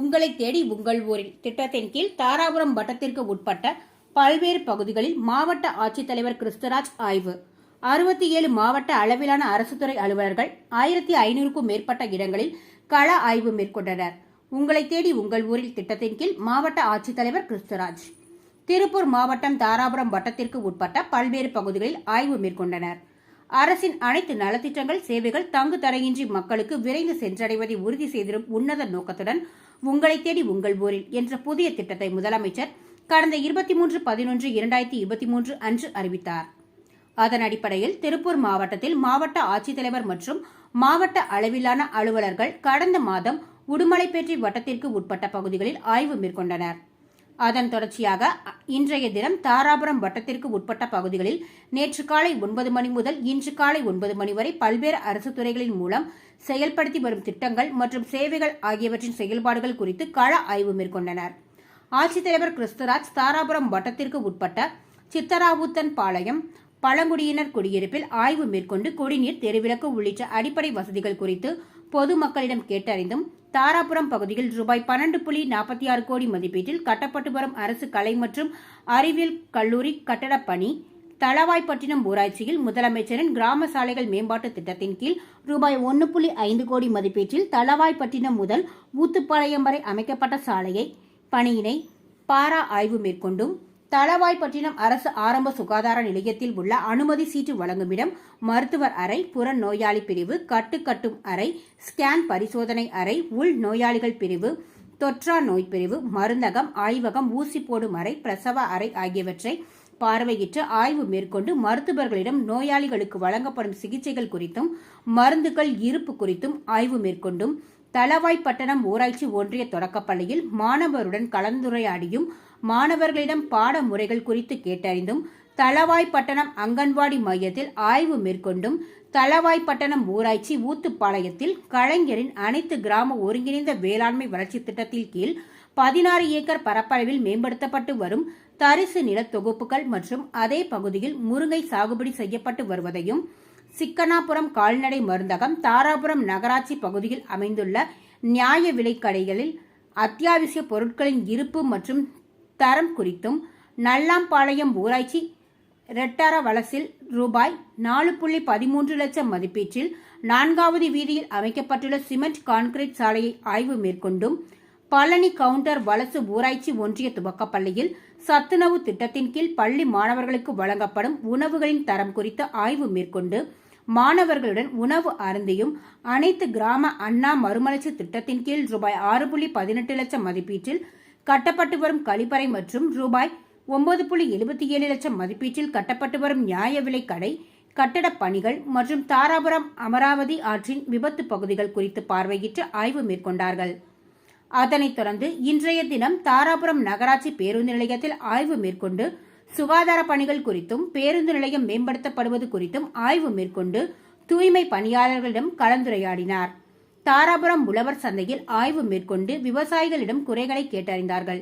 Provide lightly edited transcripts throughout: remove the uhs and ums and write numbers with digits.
உங்களை தேடி உங்கள் ஊரில் திட்டத்தின் கீழ் தாராபுரம் வட்டத்திற்கு உட்பட்ட பல்வேறு பகுதிகளில் மாவட்ட ஆட்சித்தலைவர் கிறிஸ்துராஜ் ஆய்வு. 67 மாவட்ட அளவிலான அரசுத்துறை அலுவலர்கள் 1500க்கும் மேற்பட்ட இடங்களில் கள ஆய்வு மேற்கொண்டனர். உங்களை தேடி உங்கள் ஊரில் திட்டத்தின் கீழ் மாவட்ட ஆட்சித்தலைவர் கிறிஸ்துராஜ் திருப்பூர் மாவட்டம் தாராபுரம் வட்டத்திற்கு உட்பட்ட பல்வேறு பகுதிகளில் ஆய்வு மேற்கொண்டனர். அரசின் அனைத்து நலத்திட்டங்கள் சேவைகள் தங்கு தடையின்றி மக்களுக்கு விரைந்து சென்றடைவதை உறுதி செய்திடும் உன்னத நோக்கத்துடன் உங்களை தேடி உங்கள் ஊரில் என்ற புதிய திட்டத்தை முதலமைச்சர் கடந்த 23/11/2023 அன்று அறிவித்தார். அதன் அடிப்படையில் திருப்பூர் மாவட்டத்தில் மாவட்ட ஆட்சித்தலைவர் மற்றும் மாவட்ட அளவிலான அலுவலர்கள் கடந்த மாதம் உடுமலைப்பேட்டை வட்டத்திற்கு உட்பட்ட பகுதிகளில் ஆய்வு மேற்கொண்டனர். அதன் தொடர்ச்சியாக இன்றைய தினம் தாராபுரம் வட்டத்திற்கு உட்பட்ட பகுதிகளில் நேற்று காலை 9 மணி முதல் இன்று காலை 9 மணி வரை பல்வேறு அரசு துறைகளின் மூலம் செயல்படுத்தி வரும் திட்டங்கள் மற்றும் சேவைகள் ஆகியவற்றின் செயல்பாடுகள் குறித்து கள ஆய்வு மேற்கொண்டனர். ஆட்சித்தலைவர் கிறிஸ்துராஜ் தாராபுரம் வட்டத்திற்கு உட்பட்ட சித்தராவுத்தன் பாளையம் பழங்குடியினர் குடியிருப்பில் ஆய்வு மேற்கொண்டு குடிநீர், தெருவிளக்கு உள்ளிட்ட அடிப்படை வசதிகள் குறித்து பொதுமக்களிடம் கேட்டறிந்தும் தாராபுரம் பகுதியில் ரூபாய் 12.46 கோடி மதிப்பீட்டில் கட்டப்பட்டு வரும் அரசு கலை மற்றும் அறிவியல் கல்லூரி கட்டடப் பணி, தளவாய்ப்பட்டினம் ஊராட்சியில் முதலமைச்சரின் கிராம சாலைகள் மேம்பாட்டு திட்டத்தின் கீழ் ரூபாய் 1.5 கோடி மதிப்பீட்டில் தளவாய்ப்பட்டினம் முதல் ஊத்துப்பாளையம் வரை அமைக்கப்பட்ட சாலையை பணியினை பாரா ஆய்வு மேற்கொண்டும், தளவாய்ப்பட்டினம் அரசு ஆரம்ப சுகாதார நிலையத்தில் உள்ள அனுமதி சீட்டு வழங்கும் இடம், மருத்துவர் அறை, புற நோயாளி பிரிவு, கட்டும் அறை, ஸ்கேன் பரிசோதனை அறை, உள் நோயாளிகள் பிரிவு, தொற்றா நோய் பிரிவு, மருந்தகம், ஆய்வகம், ஊசி போடும் அறை, பிரசவ அறை ஆகியவற்றை பார்வையிட்டு ஆய்வு மேற்கொண்டு மருத்துவர்களிடம் நோயாளிகளுக்கு வழங்கப்படும் சிகிச்சைகள் குறித்தும் மருந்துகள் இருப்பு குறித்தும் ஆய்வு மேற்கொண்டும், தளவாய்ப்பட்டணம் ஊராட்சி ஒன்றிய தொடக்கப்பள்ளியில் மாணவருடன் கலந்துரையாடியும் மாணவர்களிடம் பாட முறைகள் குறித்து கேட்டறிந்தும், தளவாய்ப்பட்டணம் அங்கன்வாடி மையத்தில் ஆய்வு மேற்கொண்டும், தளவாய்ப்பட்டணம் ஊராட்சி ஊத்துப்பாளையத்தில் கலைஞரின் அனைத்து கிராம ஒருங்கிணைந்த வேளாண்மை வளர்ச்சி திட்டத்தில் கீழ் 16 ஏக்கர் பரப்பளவில் மேம்படுத்தப்பட்டு வரும் தரிசு நில தொகுப்புகள் மற்றும் அதே பகுதியில் முருங்கை சாகுபடி செய்யப்பட்டு வருவதையும், சிக்கனாபுரம் கால்நடை மருந்தகம், தாராபுரம் நகராட்சி பகுதியில் அமைந்துள்ள நியாய விலைக் கடைகளில் அத்தியாவசிய பொருட்களின் இருப்பு மற்றும் தரம் குறித்தும், நல்லாம்பாளையம் ஊராட்சி ரெட்டார வலசில் ரூபாய் 4.13 லட்சம் மதிப்பீட்டில் 4வது வீதியில் அமைக்கப்பட்டுள்ள சிமெண்ட் கான்கிரீட் சாலையை ஆய்வு மேற்கொண்டும், பழனி கவுண்டர் வலசு ஊராட்சி ஒன்றிய துவக்கப்பள்ளியில் சத்துணவு திட்டத்தின் கீழ் பள்ளி மாணவர்களுக்கு வழங்கப்படும் உணவுகளின் தரம் குறித்து ஆய்வு மேற்கொண்டு, மாணவர்களுடன் உணவு அருந்தியும் அனைத்து கிராம அண்ணா மறுமலர்ச்சி திட்டத்தின் கீழ் ரூபாய் 6.18 லட்சம் மதிப்பீட்டில் கட்டப்பட்டு வரும் கழிப்பறை மற்றும் ரூபாய் 9.77 லட்சம் மதிப்பீட்டில் கட்டப்பட்டு வரும் நியாய விலைக் கடை கட்டடப் பணிகள் மற்றும் தாராபுரம் அமராவதி ஆற்றின் விபத்து பகுதிகள் குறித்து பார்வையிட்டு ஆய்வு மேற்கொண்டார்கள். அதனைத் தொடர்ந்து இன்றைய தினம் தாராபுரம் நகராட்சி பேருந்து நிலையத்தில் ஆய்வு மேற்கொண்டு சுகாதார பணிகள் குறித்தும் பேருந்து நிலையம் மேம்படுத்தப்படுவது குறித்தும் ஆய்வு மேற்கொண்டு தூய்மை பணியாளர்களிடம் கலந்துரையாடினார். தாராபுரம் உழவர் சந்தையில் ஆய்வு மேற்கொண்டு விவசாயிகளிடம் குறைகளை கேட்டறிந்தார்கள்.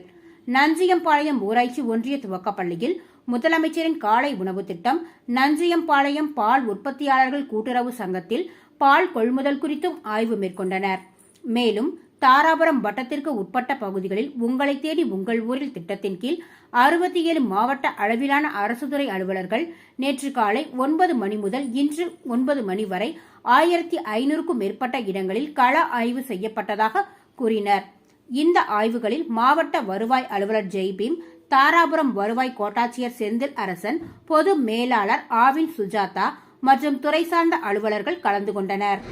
நஞ்சியம்பாளையம் ஊராட்சி ஒன்றிய துவக்கப்பள்ளியில் முதலமைச்சரின் காலை உணவு திட்டம், நஞ்சியம்பாளையம் பால் உற்பத்தியாளர்கள் கூட்டுறவு சங்கத்தில் பால் கொள்முதல் குறித்தும் ஆய்வு மேற்கொண்டனர். மேலும் தாராபுரம் வட்டத்திற்கு உட்பட்ட பகுதிகளில் உங்களை தேடி உங்கள் ஊரில் திட்டத்தின் கீழ் 67 மாவட்ட அளவிலான அரசுத்துறை அலுவலர்கள் நேற்று காலை 9 மணி முதல் இன்று 9 மணி வரை 1500க்கும் மேற்பட்ட இடங்களில் கள ஆய்வு செய்யப்பட்டதாக கூறினர். இந்த ஆய்வுகளில் மாவட்ட வருவாய் அலுவலர் ஜெய்பீம், தாராபுரம் வருவாய் கோட்டாட்சியர் செந்தில் அரசன், பொது மேலாளர் ஆவின் சுஜாதா மற்றும் துறை சார்ந்த அலுவலர்கள் கலந்து கொண்டனர்.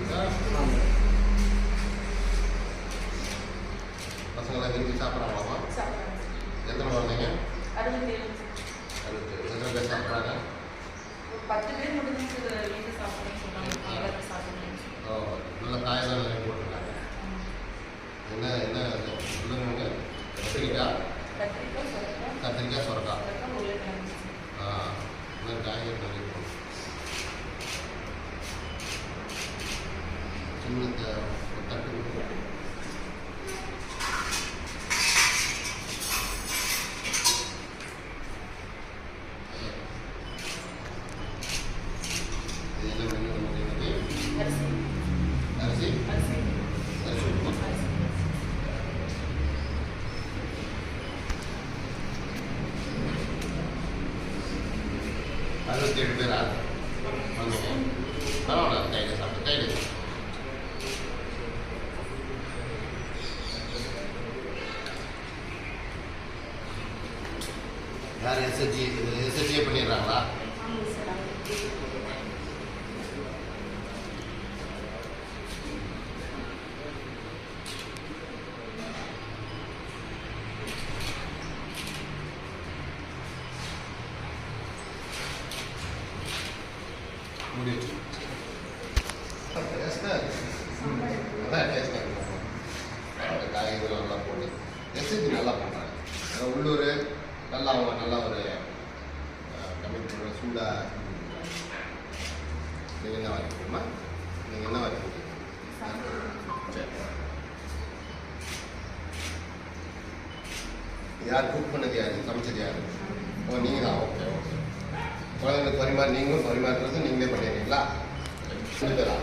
கத்திரிக்காய் சொரக்காய் சின்ன தட்டு அரிசி 67 பேரா வந்தீங்க. பரவாயில்ல, கையில் சாப்பிட்டு கையில். யார் எஸ்எஸ்ஜியே பண்ணிடுறாங்களா? முடிச்சு அதான் டேஸ்ட் காய்கறி நல்லா போட்டு எஸ்எஸ்ஜி நல்லா பண்ணுறாங்க. உள்ளூர் நல்லா அவங்க நல்லா ஒரு கமிட்மெண்ட் சூடாக. நீங்கள் என்ன வாங்கிக்கணுமா? நீங்கள் என்ன வாங்கிக்கணும்? சரி, யார் குக் பண்ணது, யார் சமைச்சது, யார்? ஓ, நீங்கள் தான். Okay okay. குழந்தைங்களுக்கு பரிமாறி நீங்களும் பரிமாறுறது நீங்களே பண்ணிடுறீங்களா? 2 பேரா?